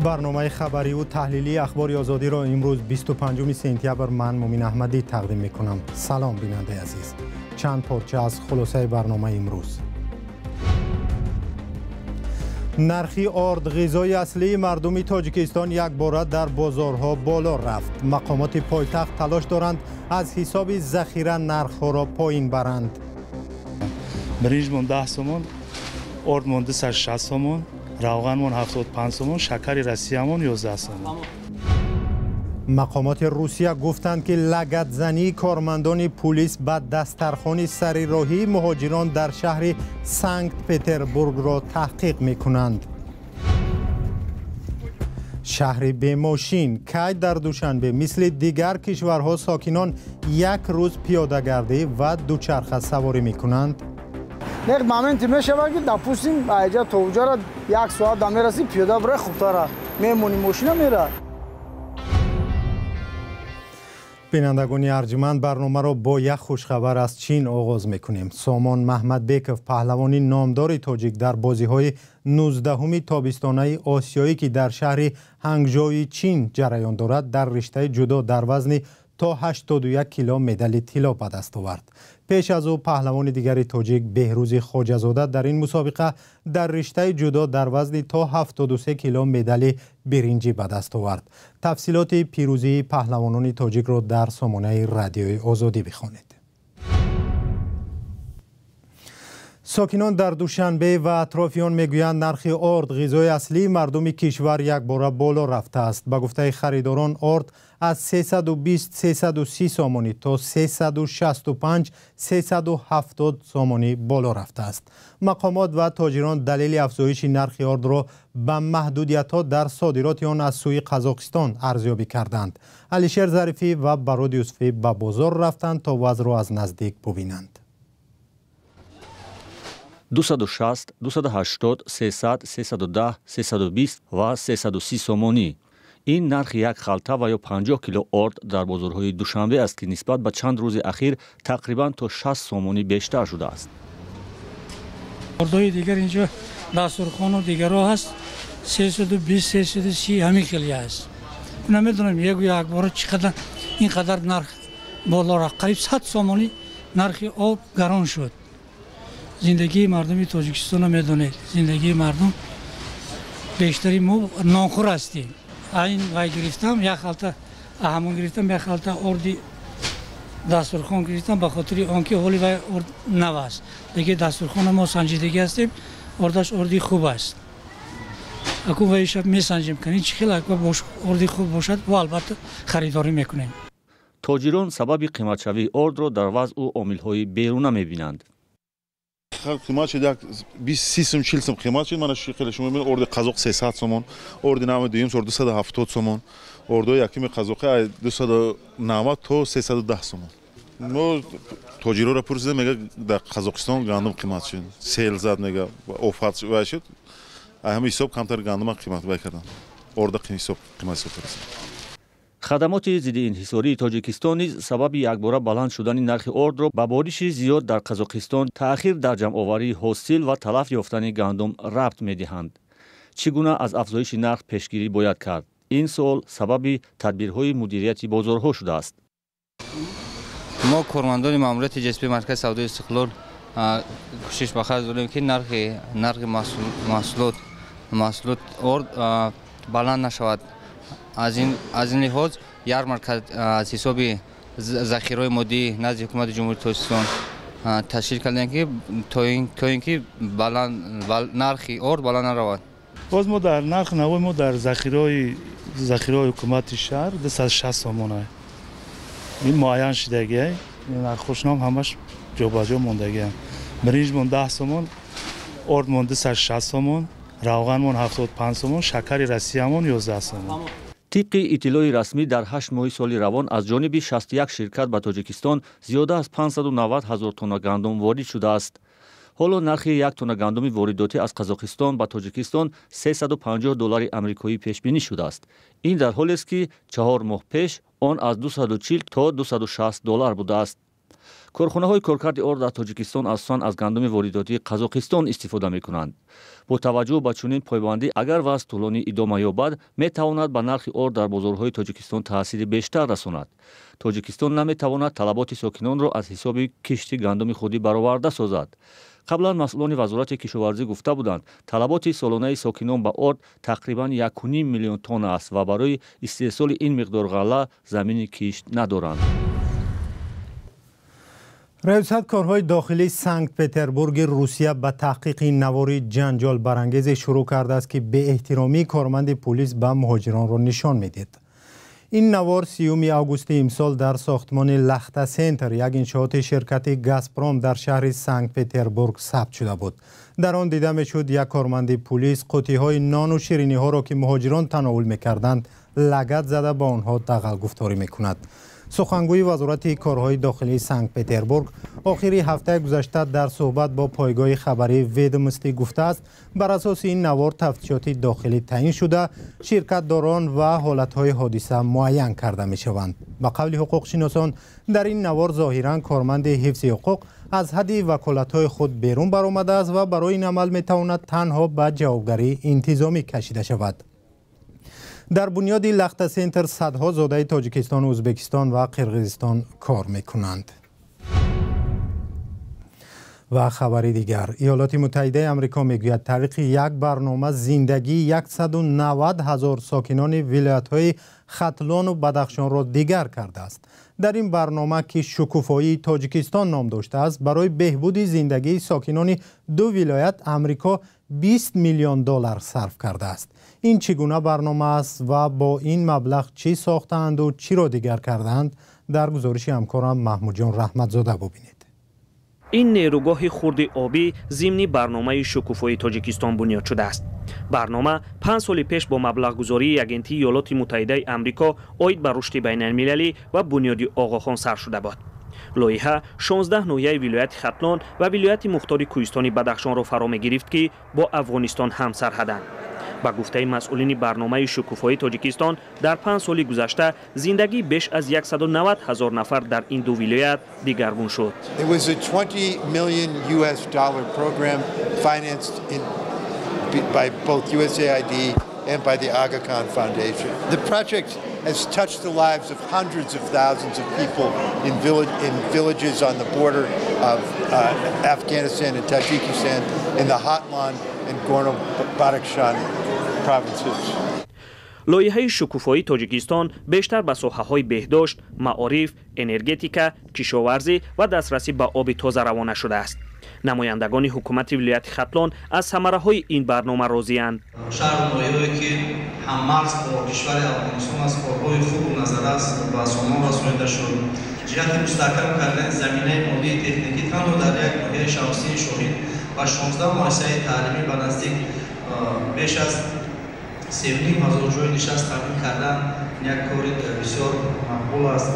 برنامه خبری و تحلیلی اخبار آزادی را امروز 25 سپتامبر من مومین احمدی تقدیم میکنم. سلام بیننده عزیز. چند پارچه از خلاصه برنامه امروز. نرخی آرد غذای اصلی مردم تاجیکستان یک باره در بازارها بالا رفت. مقامات پایتخت تلاش دارند از حساب ذخیره نرخ‌ها را پایین برند. برنج مون 10 سومون، آرد مون 260 سومون، روغن مون 75 سومون، شکر روسیه مون 11 سومون. مقامات روسیه گفتند که لگدزنی کارمندان پلیس به دسترخوان سریراهی مهاجران در شهر سنت پترزبورگ را تحقیق می‌کنند. شهر بی ماشین کی در دوشنبه مثل دیگر کشورها ساکنان یک روز پیاده‌گردی و دوچرخه سواری می‌کنند. یک مومنتی میشود که دپوسیم اینجا تا اونجا را یک ساعت دم میرسی پیاده برای خوبتره میمونی ماشین میره. بینندگان ارجمند، برنامه را با یک خوشخبر از چین آغاز میکنیم. سامان محمدبیکوف پهلوانی نامدار تاجیک در بازی‌های 19 تابستانه آسیایی که در شهر هنگژوی چین جریان دارد در رشته جودو در وزن تا 81 کیلو مدال طلا به دست آورد. پیش از او پهلوان دیگر تاجیک بهروز خواجه‌زاده در این مسابقه در رشته جودو در وزن تا 73 کیلو مدال برنجی به دست آورد. تفصیلات پیروزی پهلوانان تاجیک را در سامانه رادیوی آزادی بخوانید. ساکنان در دوشنبه و اطرافیان میگویند نرخ آرد غذای اصلی مردم کشور یک باره بالا رفته است. به گفته خریداران آرد از 320-330 سامانی تا 365-370 سامانی بالا رفته است. مقامات و تاجران دلیل افزایش نرخ آرد را به محدودیت‌ها در صادرات آن از سوی قزاقستان ارزیابی کردند. علیشیر ظریفی و براد یوسفی به بازار رفتند تا وضع را از نزدیک ببینند. 260, 280, 300, 310, 320 و 330 سومانی. این نرخ یک خلطه و یا 50 کیلو آرد در بازارهای دوشنبه است که نسبت به چند روز اخیر تقریباً تا 60 سومانی بیشتر شده است. آردهای دیگر اینجا دسترخوان و دیگرها هست 320 330 همین خیلی است. نمیدونم یک بار چقدر اینقدر نرخ بالا رفت. قریب 100 سومانی نرخ آرد گران شد. زندگی مردم تاجیکستان رو میدونید. زندگی مردم بیشتری ما نانخور هستیم. این وای گرفتم یک خلطه همون گرفتم یک خلطه آردی دسترخوان گرفتم به خاطر آنکه حالی وای آرد نو است. دیگه دسترخوان ما سنجیدگی هستیم. آردش آردی خوب است. اکو وای شب میسنجیم کنیم چه خیلی آردی خوب باشد و البته خریداری میکنیم. تاجران سبب قیمتشوی آرد را در وضع و عامل‌های بیرون میبینند. قیمت شد 20 40 سوم قیمت شد. من خیلی شما میبینید ارد قزاق 300 سومون، ارد نام دویم 270 سومون، ارد یکم قزاق 290 تا 310 سومون. ما تاجرا را پرسیدم میگه در قزاقستان گندم قیمت شد، سیل زد میگه اوفات شد، همه حساب کمتر گندم قیمت وای کردن. ارد حساب قیمت رسید. خدمات ضد انحصاری تاجیکستان نیز سبب یکباره بلند شدن نرخ آرد را به بارش زیاد در قزاقستان، تأخیر در جمع‌آوری حاصل و تلف یافتن گندم ربط می‌دهند. چگونه از افزایش نرخ پیشگیری باید کرد؟ این سوال سبب تدبیرهای مدیریت بازارها شده است. ما کارمندان ماموریت جسمی مرکز سودای استقلال کوشش به خرج داریم که نرخ محصولات آرد بلند نشود. از این لحاظ یک مرکز از حساب ذخیره مادی نزد حکومت جمهوری تاجیکستان تشکیل کردیم که تا اینکه نرخ آرد بلند نرود. باز ما در نرخ نوای ما در ذخیره حکومت شهر 260 سومون است. این معین شدگی است. این خوشنام همش جابجا موندگی است. برنج مون 10 سومون، آرد مون 260 سومون، روغن مون 75 سومون، شکر روسیه مون 11 سومون. طبق اطلاع رسمی در 8 ماه سال روان از جانب 61 شرکت به تاجیکستان زیاده از 590 هزار تن گندم وارد شده است. حالا نرخ یک تن گندم وارداتی از قزاقستان به تاجیکستان $350 آمریکایی پیش بینی شده است. این در حالی است که 4 ماه پیش آن از $240 تا $260 بوده است. корхонаҳои коркарди орд дар тоҷикистон асосан аз гандуми воридотии қазоқистон истифода мекунанд. бо таваҷҷӯҳ ба чунин пойбандӣ агар вазн тӯлонӣ идома ёбад, метавонад ба нархи орд дар бозорҳои Тоҷикистон таъсири бештар расонад. Тоҷикистон наметавонад талаботи сокинонро аз ҳисоби кишти гандуми худӣ бароварда созад. қаблан масъулони вазорати кишоварзӣ гуфта буданд, талаботи солонаи сокинон ба орд тақрибан 1.5 миллион тонна аст ва барои истеҳсоли ин миқдор ғалла замини кишт надоранд. риёсат корҳои дохилии Санкт Петербурги Русия ба таҳқиқи навори ҷанҷол барангезе шурӯъ кардааст, ки беэҳтиромии корманди пулис ба муҳоҷиронро нишон медиҳад. ин навор 30 августи имсол дар сохтмони Лахта Сентр, як иншооти ширкати Газпром дар шаҳри Санкт Петербург сабт шуда буд. дар он дида мешуд як корманди пулис қутиҳои нону шириниҳоро, ки муҳоҷирон таnovul мекарданд, лагат зада ба онҳо дағал гуфторӣ мекунад. сухангӯи вазорати корҳои дохилии Санкт Петербург охири ҳафтаи гузашта дар суҳбат бо пойгоҳи хабарии ведомствӣ гуфтааст, бар асоси ин навор тафтишоти дохилӣ таъин шуда, ширкатдорон ва ҳолатҳои ҳодиса муайян карда мешаванд. ба қавли ҳуқуқшиносон, дар ин навор зоҳиран корманди ҳифзи ҳуқуқ аз ҳадди ваколатҳои худ берун баромадааст ва барои ин амал метавонад танҳо ба ҷавобгарии интизомӣ кашида шавад. дар бунёди Лахта Сентр садҳо зодаи Тоҷикистон, Ӯзбекистон ва Қирғизистон кор мекунанд. ва хабари дигар, Иёлоти Муттаҳидаи Амрико мегӯяд тавриқи як барнома зиндагии 190 000 сокинони вилоятҳои Хатлону Бадахшонро дигар кардааст. дар ин барнома, ки шукуфоии Тоҷикистон ном доштааст, барои беҳбуди зиндагии сокинони ду вилоят Амрико $20 миллион сарф кардааст. ин чӣ гуна барнома аст ва бо ин маблағ чӣ сохтаанду чиро дигар кардаанд? дар гузориши ҳамкорам Маҳмудҷон Раҳматзода бубинед. ин нерӯгоҳи хурди обӣ зимни барномаи шукуфои Тоҷикистон бунёд шудааст. барнома 5 соли пеш бо маблағгузории агентии Иёлоти Муттаҳидаи Амрико оид ба рушди байналмилалӣ ва бунёди оғохон сар шуда буд. лоиҳа 16 ноҳияи вилояти Хатлон ва вилояти мухтори Кӯҳистони Бадахшонро фаро мегирифт, ки бо Афғонистон ҳамсарҳаданд. ба гуфтаи масъулини барномаи шукуфои Тоҷикистон, дар 5 соли гузашта зиндагии беш аз 190 000 нафар дар ин ду вилоят дигаргун шуд. It was a $20 million program financed by both USAID and by the Aga Khan Foundation. The project has touched the lives of hundreds of thousands of people in villages on the border of Afghanistan and Tajikistan, in the Hatlan and Gorno-Badakhshan provinces. лоиҳаи шукуфои Тоҷикистон бештар ба соҳаҳои беҳдошт, маориф, энергетика, кишоварзӣ ва дастрасӣ ба оби тоза равона шудааст. намояндагони ҳукумати вилояти Хатлон аз самараҳои ин барнома розиянд. шаҳр ноҳияе ки ҳаммарз бо кишвари Афғонистон аз корҳои хуб назар аст ба сомон расонида шуд. ҷиҳати мустаҳкам кардани заминаи молии техникӣ танҳо дар як ноҳияи шахсии шоҳид ва 16 муассисаи таълимӣ ба наздик беш аз 3500 ҷойи нишаст таъмин кардан як кори бисёр мақбул аст.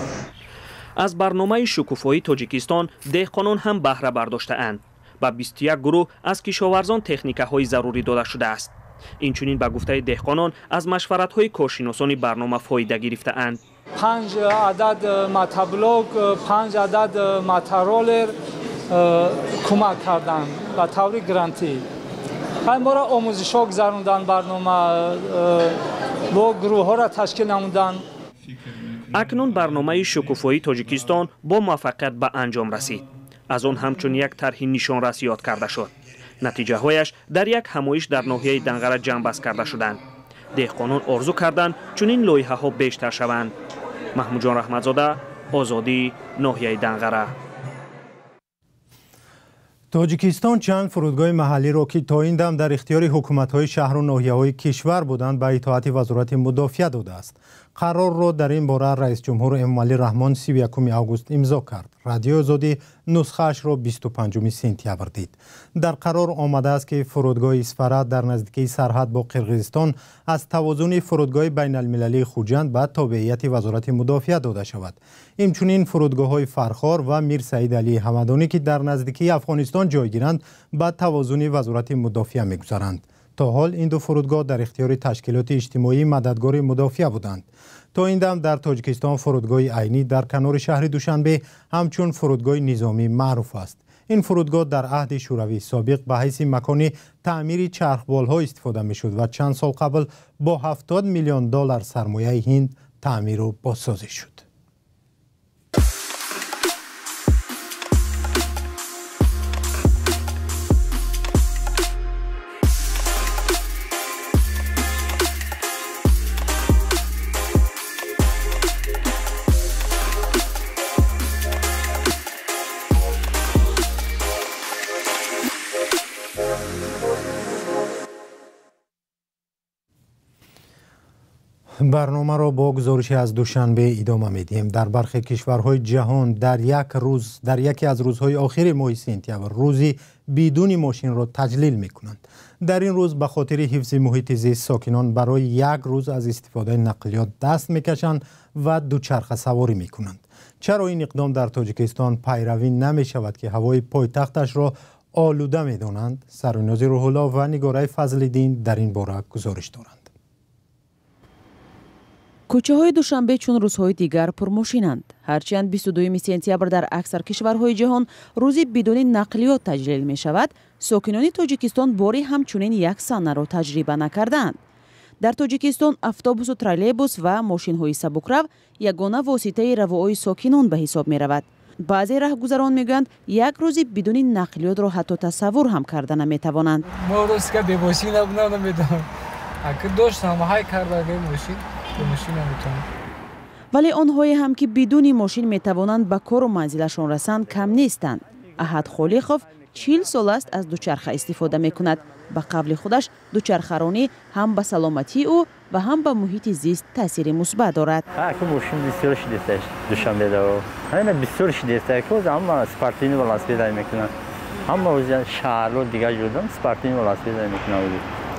аз барномаи шукуфои Тоҷикистон деҳқонон ҳам баҳра бардоштаанд. ба 21 гурӯҳ аз кишоварзон техникаҳои зарурӣ дода шудааст. инчунин ба гуфтаи деҳқонон аз машваратҳои коршиносони барнома фоида гирифтаанд. 5 адад матаблок, 5 адад матаролер кӯмак карданд ба таври грантӣ. ҳамбора омӯзишҳо гузаронданд, барнома бо гурӯҳҳоро ташкил намуданд. акнун барномаи шукуфои Тоҷикистон бо муваффақият ба анҷом расид. аз он ҳамчун як тарҳи нишонрас ёд карда шуд. натиҷаҳояш дар як ҳамоиш дар ноҳияи Данғара ҷамъбаст карда шуданд. деҳқонон орзу карданд чунин лоиҳаҳо бештар шаванд. Маҳмудҷон Раҳматзода, Озодӣ, ноҳияи Данғара. тоҷикистон чанд фурудгоҳи маҳаллиро, ки то ин дам дар ихтиёри ҳукуматҳои шаҳру ноҳияҳои кишвар буданд, ба итоати вазорати мудофиа додааст. қарорро дар ин бора раисҷумҳур Эмомалӣ Раҳмон 31 август имзо кард. Радиои Озодӣ нусхаашро 25 сентябр дид. дар қарор омадааст, ки фурудгоҳи Исфара дар наздикии сарҳад бо Қирғизистон аз тавозуни фурудгоҳи байналмилалии Хуҷанд ба тобеияти вазорати мудофиа дода шавад. инчунин фурудгоҳҳои Фархор ва Мир Саид Алии Ҳамадонӣ, ки дар наздикии Афғонистон ҷойгиранд, ба тавозуни вазорати мудофиа мегузаранд. تا حال این دو فرودگاه در اختیار تشکیلات اجتماعی مددگار مدافع بودند. تا این دم در تاجیکستان فرودگاه عینی در کنار شهر دوشنبه همچون فرودگاه نظامی معروف است. این فرودگاه در عهد شوروی سابق به حیث مکان تعمیر چرخبال‌ها استفاده می‌شد و چند سال قبل با 70 میلیون دلار سرمایه هند تعمیر و بازسازی شد. برنامه را با گزارشی از دوشنبه ادامه میدیم. در برخی کشورهای جهان در یکی از روزهای آخر ماه سپتامبر روزی بدون ماشین را تجلیل میکنند. در این روز به خاطر حفظ محیط زیست ساکنان برای یک روز از استفاده نقلیات دست میکشند و دوچرخه سواری میکنند. چرا این اقدام در تاجیکستان پیروی نمی شود که هوای پایتختش را آلوده میدانند؟ سرونازی روح‌الله و نگاره فضل‌الدین در این باره گزارش دارند. کوچه‌های دوشنبه چون روزهای دیگر پرماشینند. هرچند 22 سپتامبر در اکثر کشورهای جهان روزی بدون نقلیات تجلیل می شود، ساکنان تاجیکستان باری همچنین یک سانه را تجربه نکردند. در تاجیکستان اتوبوس و ترولبوس و ماشین‌های سبکرو یگانه واسطه روایی ساکنان به حساب می رود. بعضی راهگذران میگویند یک روزی بدون نقلیات را حتی تصور هم کرده نمی توانند. ما روز که به ماشین نمیدونم. اگه داشتم های کرده ماشین ولی آنهایی هم که بدون ماشین می توانند به کار و منزلشان رسند کم نیستند. احد خالیقوف 40 سال است از دوچرخه استفاده می کند. به قول خودش دوچرخه‌رانی هم به سلامتی او و هم به محیط زیست تاثیر مثبت دارد. ماشین بسیار شدیده است دوشنبه دارو. همین بسیار شدیده است که اما سپارتینی بالاست پیدا میکنن. اما روز شهر دیگه جودن سپارتینی بالاست پیدا میکنن.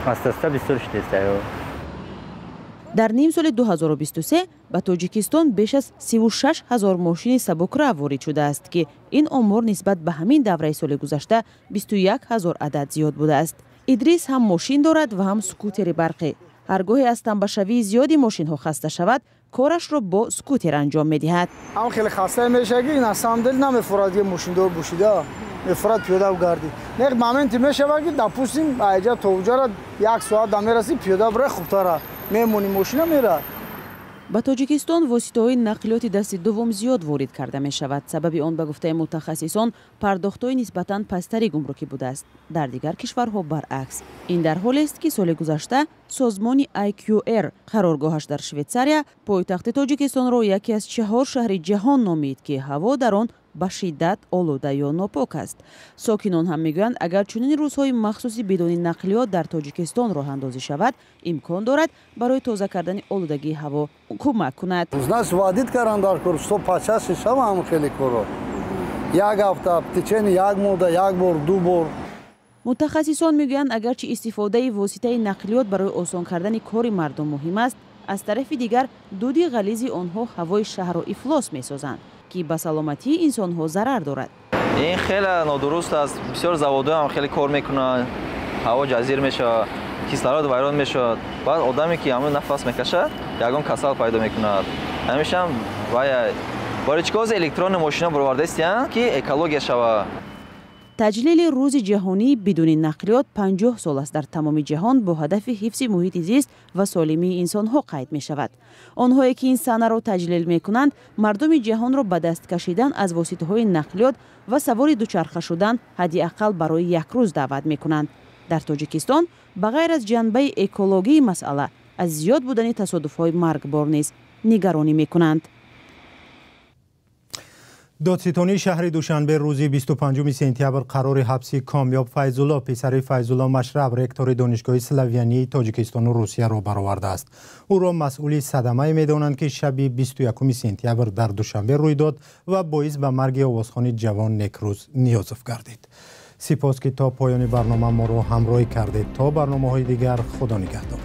اساسا بسیار شدیده است. در نیم سال 2023 به تاجیکستان بیش از 36,000 ماشین سبکرو وارد شده است که این آمار نسبت به همین دوره سال گذشته 21,000 عدد زیاد بوده است. ادریس هم ماشین دارد و هم سکوتر برقی. هرگاهی از تنبشوی زیادی ماشین ها خسته شود، کارش را با سکوتر انجام می‌دهد. هم خیلی خسته میشه که این اصلا دل نمی‌فورد که ماشین دار بوشیده. می‌فورد پیاده و گردی. یک مومنتی میشه که دپوسیم اینجا تا اونجا را یک ساعت دم میرسی پیاده برای خوبتره. میمونی ماشین میره. به تاجیکستان واسطه‌های نقلیات دست دوم زیاد وارد کرده می شود. سبب آن به گفته متخصصان پرداخت‌های نسبتاً پستری گمرکی بوده است. در دیگر کشورها برعکس. این در حالی است که سال گذشته سازمان IQR قرارگاهش در شویتزاریا پایتخت تاجیکستان را یکی از 4 شهر جهان نامید که هوا در آن به شدت آلوده یا ناپاک است. ساکنان هم میگویند اگر چنین روزهای مخصوصی بدون نقلیات در تاجیکستان راه اندازی شود، امکان دارد برای تازه کردن آلودگی هوا کمک کند. Нас вводит карандар, что почаще шавам خیلی کارو. یک هفته تیچن یک موده یک بار دو بار. متخصصان میگویند اگرچه استفاده واسطه نقلیات برای آسان کردن کار مردم مهم است، از طرف دیگر دود غلیظ آنها هوای شهر را افلاس میسازند که به سلامتی انسان ها ضرر دارد. این خیلی نادرست است. بسیار زوادها هم خیلی کار میکنند. هوا جزیر میشه، کیسلرود ویران میشه. بعد آدمی که همون نفس میکشه یگان کسل پیدا میکند. همیشه هم برای چیکار الکترون ماشینا برآورده است که اکولوژی شود. تجلیل روز جهانی بدون نقلیات 50 سال است در تمام جهان با هدف حفظ محیط زیست و سالمی انسان ها قید می شود. آنهایی که این سنه را تجلیل می کنند مردم جهان را به دست کشیدن از واسطه های نقلیات و سوار دوچرخه شدن حداقل برای یک روز دعوت می کنند. در تاجیکستان بغیر از جنبه اکولوژی مسئله از زیاد بودن تصادف های مرگبار نیز نگرانی می کنند. دادستانی شهر دوشنبه روزی 25 سپتامبر قرار حبس کامیاب فیض‌الله پسر فیض‌الله مشرب رکتور دانشگاه سلویانی تاجیکستان و روسیه را برآورده است. او را مسئول صدمه می‌دانند که شب 21 سپتامبر در دوشنبه روی داد و باعث به مرگ آوازخوان جوان نکروز نیازف گردید. سپاس که تا پایان برنامه ما را همراهی کردید. تا برنامه‌های دیگر خدا نگهدار.